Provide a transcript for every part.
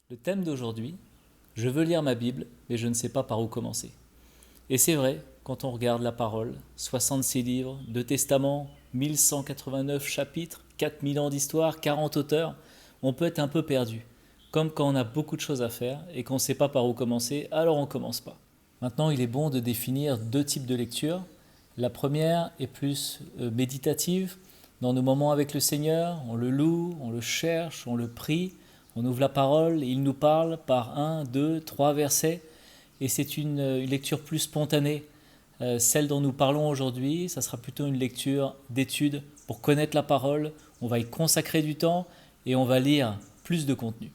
Le thème d'aujourd'hui, je veux lire ma Bible, mais je ne sais pas par où commencer. Et c'est vrai, quand on regarde la parole, 66 livres, 2 testaments, 1189 chapitres, 4000 ans d'histoire, 40 auteurs, on peut être un peu perdu. Comme quand on a beaucoup de choses à faire et qu'on ne sait pas par où commencer, alors on ne commence pas. Maintenant, il est bon de définir 2 types de lecture. La première est plus méditative. Dans nos moments avec le Seigneur, on le loue, on le cherche, on le prie, on ouvre la parole, il nous parle par 1, 2, 3 versets, et c'est une lecture plus spontanée. Celle dont nous parlons aujourd'hui, ça sera plutôt une lecture d'étude pour connaître la parole, on va y consacrer du temps et on va lire plus de contenu.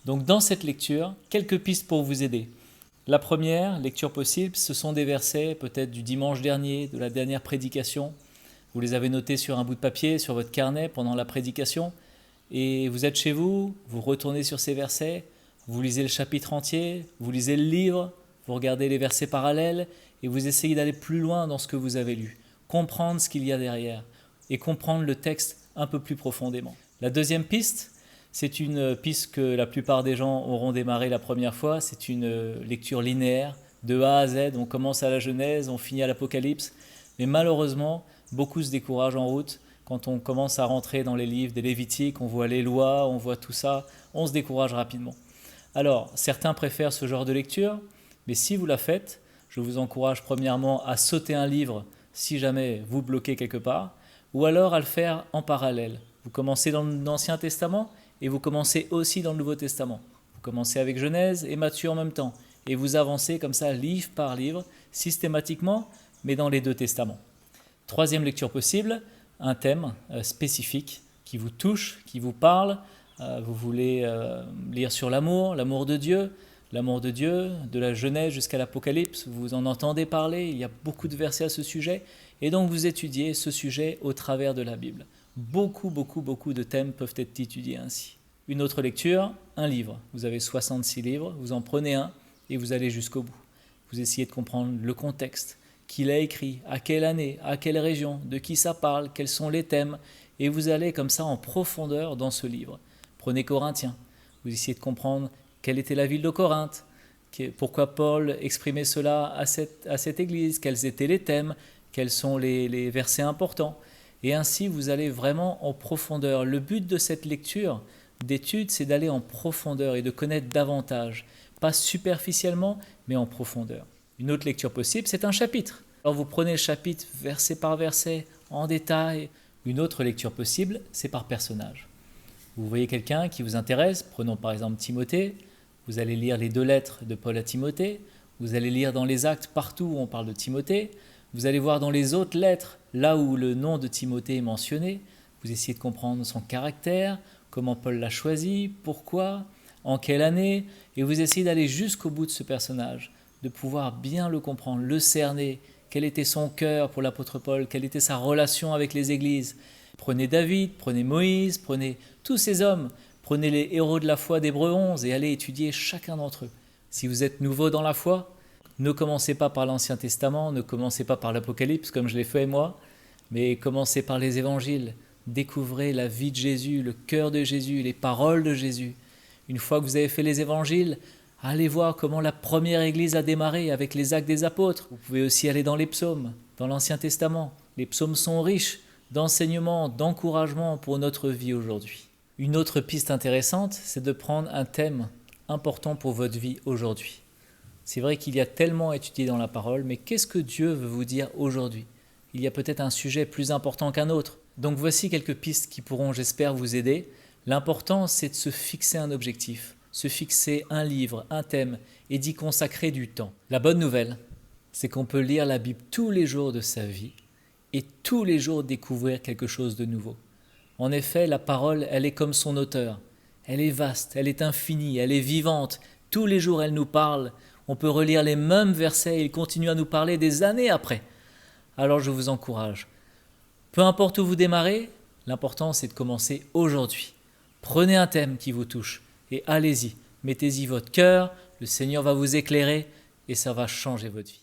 Donc dans cette lecture, quelques pistes pour vous aider. La première lecture possible, ce sont des versets peut-être du dimanche dernier, de la dernière prédication. Vous les avez notés sur un bout de papier, sur votre carnet pendant la prédication. Et vous êtes chez vous, vous retournez sur ces versets, vous lisez le chapitre entier, vous lisez le livre, vous regardez les versets parallèles et vous essayez d'aller plus loin dans ce que vous avez lu, comprendre ce qu'il y a derrière et comprendre le texte un peu plus profondément. La deuxième piste, c'est une piste que la plupart des gens auront démarré la première fois, c'est une lecture linéaire de A à Z, on commence à la Genèse, on finit à l'Apocalypse, mais malheureusement, beaucoup se découragent en route. Quand on commence à rentrer dans les livres des Lévitiques, on voit les lois, on voit tout ça, on se décourage rapidement. Alors, certains préfèrent ce genre de lecture, mais si vous la faites, je vous encourage premièrement à sauter un livre si jamais vous bloquez quelque part, ou alors à le faire en parallèle. Vous commencez dans l'Ancien Testament et vous commencez aussi dans le Nouveau Testament. Vous commencez avec Genèse et Matthieu en même temps, et vous avancez comme ça livre par livre, systématiquement, mais dans les 2 testaments. Troisième lecture possible, un thème spécifique qui vous touche, qui vous parle. Vous voulez lire sur l'amour de Dieu, de la Genèse jusqu'à l'Apocalypse, vous en entendez parler, il y a beaucoup de versets à ce sujet, et donc vous étudiez ce sujet au travers de la Bible. Beaucoup de thèmes peuvent être étudiés ainsi. Une autre lecture, un livre. Vous avez 66 livres, vous en prenez un et vous allez jusqu'au bout. Vous essayez de comprendre le contexte, qui l'a écrit, à quelle année, à quelle région, de qui ça parle, quels sont les thèmes, et vous allez comme ça en profondeur dans ce livre. Prenez Corinthiens, vous essayez de comprendre quelle était la ville de Corinthe, pourquoi Paul exprimait cela à cette église, quels étaient les thèmes, quels sont les versets importants, et ainsi vous allez vraiment en profondeur. Le but de cette lecture d'étude, c'est d'aller en profondeur et de connaître davantage, pas superficiellement, mais en profondeur. Une autre lecture possible, c'est un chapitre. Alors vous prenez le chapitre verset par verset, en détail. Une autre lecture possible, c'est par personnage. Vous voyez quelqu'un qui vous intéresse, prenons par exemple Timothée, vous allez lire les 2 lettres de Paul à Timothée, vous allez lire dans les Actes partout où on parle de Timothée, vous allez voir dans les autres lettres, là où le nom de Timothée est mentionné, vous essayez de comprendre son caractère, comment Paul l'a choisi, pourquoi, en quelle année, et vous essayez d'aller jusqu'au bout de ce personnage, de pouvoir bien le comprendre, le cerner, quel était son cœur pour l'apôtre Paul, quelle était sa relation avec les églises. Prenez David, prenez Moïse, prenez tous ces hommes, prenez les héros de la foi d'Hébreux 11 et allez étudier chacun d'entre eux. Si vous êtes nouveau dans la foi, ne commencez pas par l'Ancien Testament, ne commencez pas par l'Apocalypse comme je l'ai fait moi, mais commencez par les évangiles. Découvrez la vie de Jésus, le cœur de Jésus, les paroles de Jésus. Une fois que vous avez fait les évangiles, allez voir comment la première église a démarré avec les actes des apôtres. Vous pouvez aussi aller dans les psaumes, dans l'Ancien Testament. Les psaumes sont riches d'enseignements, d'encouragement pour notre vie aujourd'hui. Une autre piste intéressante, c'est de prendre un thème important pour votre vie aujourd'hui. C'est vrai qu'il y a tellement à étudier dans la parole, mais qu'est-ce que Dieu veut vous dire aujourd'hui ? Il y a peut-être un sujet plus important qu'un autre. Donc voici quelques pistes qui pourront, j'espère, vous aider. L'important, c'est de se fixer un objectif, se fixer un livre, un thème, et d'y consacrer du temps. La bonne nouvelle, c'est qu'on peut lire la Bible tous les jours de sa vie et tous les jours découvrir quelque chose de nouveau. En effet, la parole, elle est comme son auteur. Elle est vaste, elle est infinie, elle est vivante. Tous les jours, elle nous parle. On peut relire les mêmes versets et il continue à nous parler des années après. Alors je vous encourage. Peu importe où vous démarrez, l'important c'est de commencer aujourd'hui. Prenez un thème qui vous touche et allez-y. Mettez-y votre cœur, le Seigneur va vous éclairer et ça va changer votre vie.